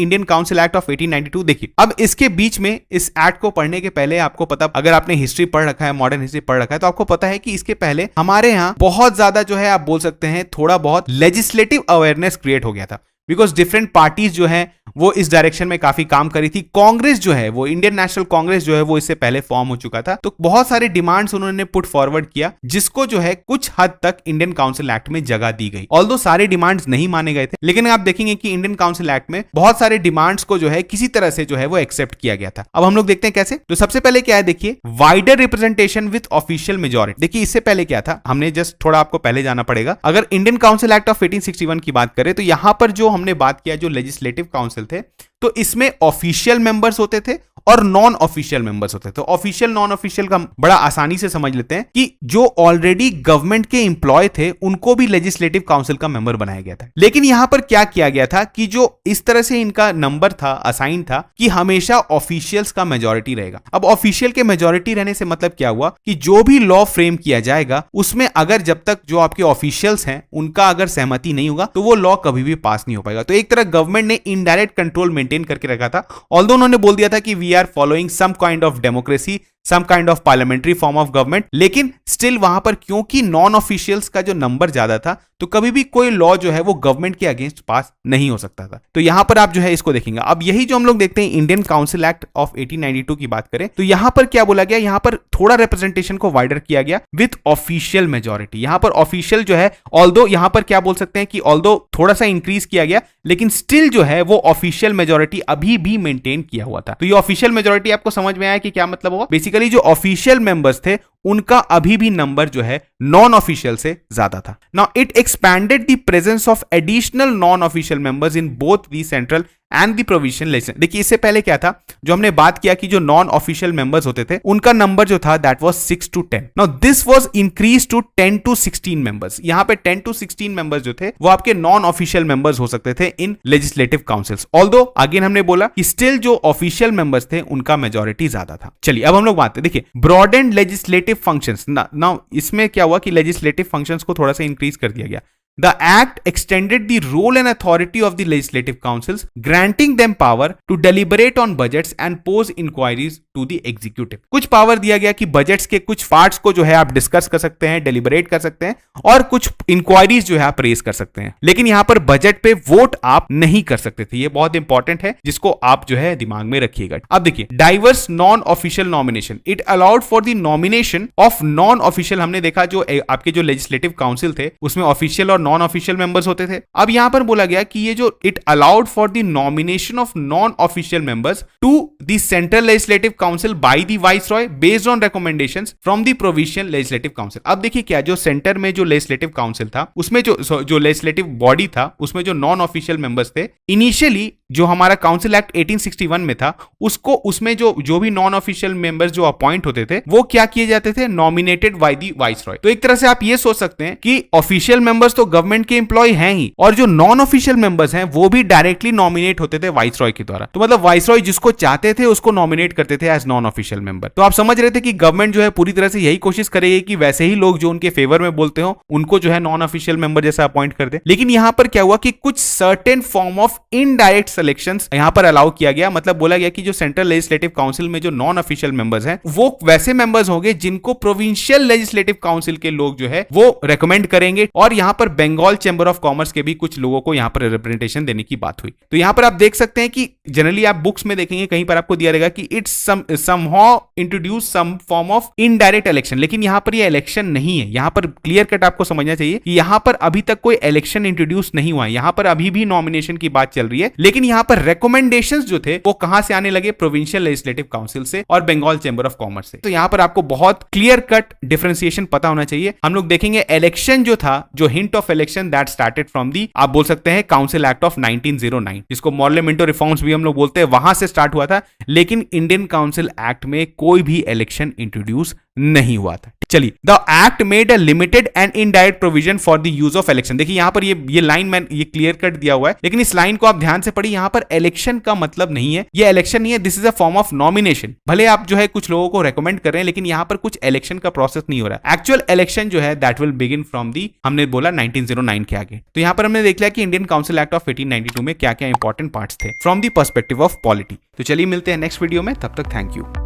Indian council act of 1892। देखिए अब इसके बीच में इस एक्ट को पढ़ने के पहले आपको पता, अगर आपने हिस्ट्री पढ़ रखा है, मॉडर्न हिस्ट्री पढ़ रखा है, तो आपको पता है कि इसके पहले हमारे यहाँ बहुत ज्यादा जो है आप बोल सकते हैं थोड़ा बहुत लेजिस्लेटिव अवेयरनेस क्रिएट हो गया था, बिकॉज डिफरेंट पार्टीज जो है वो इस डायरेक्शन में काफी काम करी थी। कांग्रेस जो है वो इंडियन नेशनल कांग्रेस जो है वो इससे पहले फॉर्म हो चुका था, तो बहुत सारे डिमांड्स उन्होंने पुट फॉरवर्ड किया, जिसको जो है कुछ हद तक इंडियन काउंसिल एक्ट में जगह दी गई। ऑल्दो सारे डिमांड्स नहीं माने गए थे, लेकिन आप देखेंगे कि इंडियन काउंसिल एक्ट में बहुत सारे डिमांड्स को जो है किसी तरह से जो है वो एक्सेप्ट किया गया था। अब हम लोग देखते हैं कैसे। तो सबसे पहले क्या है, देखिए wider representation with official majority. देखिए इससे पहले क्या था, हमने जस्ट थोड़ा आपको पहले जाना पड़ेगा। अगर इंडियन काउंसिल एक्ट ऑफ 1861 की बात करें तो यहां पर जो हमने बात किया, जो लेजिस्लेटिव काउंसिल थे, तो इसमें ऑफिशियल मेंबर्स होते थे और नॉन ऑफिशियल मेंबर्स होते थे। तो ऑफिशियल नॉन ऑफिशियल का बड़ा आसानी से समझ लेते हैं कि जो ऑलरेडी गवर्नमेंट के एम्प्लॉय थे उनको भी लेजिस्लेटिव काउंसिल का मेंबर बनाया गया था। लेकिन यहां पर क्या किया गया था कि जो इस तरह से इनका नंबर था, असाइन था कि हमेशा ऑफिशियल्स का मेजॉरिटी रहेगा। अब ऑफिशियल के मेजॉरिटी रहने से मतलब क्या हुआ कि जो भी लॉ फ्रेम किया जाएगा उसमें अगर जब तक जो आपके ऑफिशियल्स हैं उनका अगर सहमति नहीं होगा तो वो लॉ कभी भी पास नहीं हो पाएगा। तो एक तरह गवर्नमेंट ने इनडायरेक्ट कंट्रोल मेंटेन करके रखा था। ऑल्दो उन्होंने बोल दिया था कि we are following some kind of democracy, some kind of parliamentary form of government, लेकिन स्टिल वहां पर क्योंकि नॉन ऑफिशियल्स का जो नंबर ज्यादा था तो कभी भी कोई लॉ जो है वो गवर्नमेंट के अगेंस्ट पास नहीं हो सकता था। तो यहां पर आप जो है इसको देखेंगे। अब यही जो हम लोग देखते हैं इंडियन काउंसिल एक्ट ऑफ 1892 की बात करें तो यहां पर क्या बोला गया, यहां पर थोड़ा रिप्रेजेंटेशन को वाइडर किया गया विथ ऑफिशियल मेजॉरिटी। यहां पर ऑफिशियल जो है, ऑल्दो यहां पर क्या बोल सकते हैं कि ऑल्दो थोड़ा सा इंक्रीज किया गया, लेकिन स्टिल जो है वो ऑफिशियल मेजॉरिटी अभी भी मेंटेन किया हुआ था। तो ये ऑफिशियल मेजॉरिटी आपको समझ में आया कि क्या मतलब हुआ। बेसिकली जो ऑफिशियल मेंबर्स थे उनका अभी भी नंबर जो है नॉन ऑफिशियल से ज्यादा था। Now it expanded the presence of additional non official members in both the central and the provincial legislature. देखिए इससे पहले क्या था, जो हमने बात किया कि जो नॉन ऑफिशियल मेंबर्स होते थे उनका नंबर जो था that was 6 to 10। Now this was increase to 10 to 16 members. यहां पे 10 to 16 मेंबर्स जो थे वो आपके नॉन ऑफिशियल मेंबर्स हो सकते थे in legislative councils. Although again हमने बोला कि स्टिल जो ऑफिशियल मेंबर्स थे उनका मेजॉरिटी ज्यादा था। चलिए अब हम लोग बात करें, देखिए ब्रॉडेंड लेजिस्लेटिव फंक्शंस। नाउ इसमें क्या हुआ कि लेजिस्लेटिव फंक्शंस को थोड़ा सा इंक्रीज कर दिया गया। The act extended the role and authority of the legislative councils, granting them power to deliberate on budgets and pose inquiries to the executive। कुछ पावर दिया गया कि बजट्स के कुछ पार्ट्स को जो है आप डिस्कस कर सकते हैं, डेलिबरेट कर सकते हैं और कुछ इंक्वायरीज जो है आप रेज कर सकते हैं, लेकिन यहां पर बजट पे वोट आप नहीं कर सकते थे। ये बहुत इंपॉर्टेंट है जिसको आप जो है दिमाग में रखिएगा। अब देखिए diverse non official nomination, it allowed for the nomination of non official. हमने देखा जो आपके जो लेजिस्लेटिव काउंसिल थे उसमें ऑफिशियल और नॉन ऑफिशियल मेंबर्स होते थे। अब यहां पर बोला गया कि ये जो it allowed for the nomination of non official members to the central legislative council by the viceroy based on recommendations from the provincial legislative council. अब देखिए क्या, जो सेंटर में जो लेजिस्लेटिव काउंसिल था उसमें जो लेजिस्लेटिव बॉडी था उसमें जो नॉन ऑफिशियल मेंबर्स थे, इनिशियली जो हमारा काउंसिल एक्ट 1861 में था उसको उसमें जो भी नॉन ऑफिशियल मेंबर्स जो अपॉइंट होते थे वो क्या किए जाते थे, नॉमिनेटेड बाय द वाइसरॉय। तो एक तरह से आप ये सोच सकते हैं कि ऑफिशियल मेंबर्स तो गवर्नमेंट के एम्प्लॉय हैं ही, और जो नॉन ऑफिशियल मेंबर्स हैं वो भी डायरेक्टली नॉमिनेट होते थे वाइसरॉय के द्वारा। तो मतलब वाइसरॉय जिसको चाहते थे उसको नॉमिनेट करते थे एज नॉन ऑफिशियल मेंबर। तो आप समझ रहे थे कि गवर्नमेंट जो है पूरी तरह से यही कोशिश करेगी कि वैसे ही लोग जो उनके फेवर में बोलते हो उनको जो है नॉन ऑफिशियल मेंबर जैसा अपॉइंट कर दे। लेकिन यहां पर क्या हुआ कि कुछ certain form of indirect selections यहां पर अलाउ किया गया। मतलब बोला गया कि जो सेंट्रल लेजिस्लेटिव काउंसिल में जो नॉन ऑफिशियल मेंबर्स हैं वो वैसे मेंबर्स होंगे जिनको प्रोविंशियल लेजिस्लेटिव काउंसिल के लोग जो है वो रेकमेंड करेंगे, और यहां पर बंगाल चैंबर ऑफ कॉमर्स के भी कुछ लोगों को यहां पर रिप्रेजेंटेशन देने की बात हुई। तो यहां पर आप देख सकते हैं कि जनरली आप बुक्स में देखेंगे कहीं पर आपको दिया रहेगा कि it's somehow introduce some form of indirect election, लेकिन यहां पर ये इलेक्शन नहीं है। यहां पर क्लियर कट आपको समझना चाहिए कि यहां पर अभी तक कोई इलेक्शन इंट्रोड्यूस नहीं हुआ है, यहां पर अभी भी नॉमिनेशन की बात चल रही है। लेकिन यहां पर रिकमेंडेशंस जो थे वो कहां से आने लगे, प्रोविंशियल लेजिस्लेटिव काउंसिल से और बंगाल चैंबर ऑफ कॉमर्स से। तो यहां पर आपको बहुत क्लियर कट डिफरेंशिएशन पता होना चाहिए। हम लोग देखेंगे इलेक्शन जो था, जो hint of election that started from the, आप बोल सकते हैं काउंसिल एक्ट ऑफ 1909, जिसको मॉर्लेमेंटो रिफॉर्म्स भी हम लोग बोलते हैं, वहां से स्टार्ट हुआ था। लेकिन इंडियन काउंसिल एक्ट में कोई भी इलेक्शन इंट्रोड्यूस नहीं हुआ था। चलिए, the act made a limited and indirect provision for the use of election. देखिए यहां पर ये लाइन में ये क्लियर कट दिया हुआ है, लेकिन इस लाइन को आप ध्यान से पढ़िए। यहां पर इलेक्शन का मतलब नहीं है, ये इलेक्शन नहीं है, this is a form of nomination. भले आप जो है कुछ लोगों को रेकमेंड कर रहे हैं, लेकिन यहां पर कुछ इलेक्शन का प्रोसेस नहीं हो रहा है। एक्चुअल इलेक्शन जो है that will begin from the, हमने बोला 1909 के आगे। तो यहां पर हमने देख लिया कि इंडियन काउंसिल एक्ट ऑफ 1892 में क्या क्या इंपॉर्टेंट पार्ट्स थे from the perspective of polity. तो चलिए मिलते हैं नेक्स्ट वीडियो में, तब तक थैंक यू।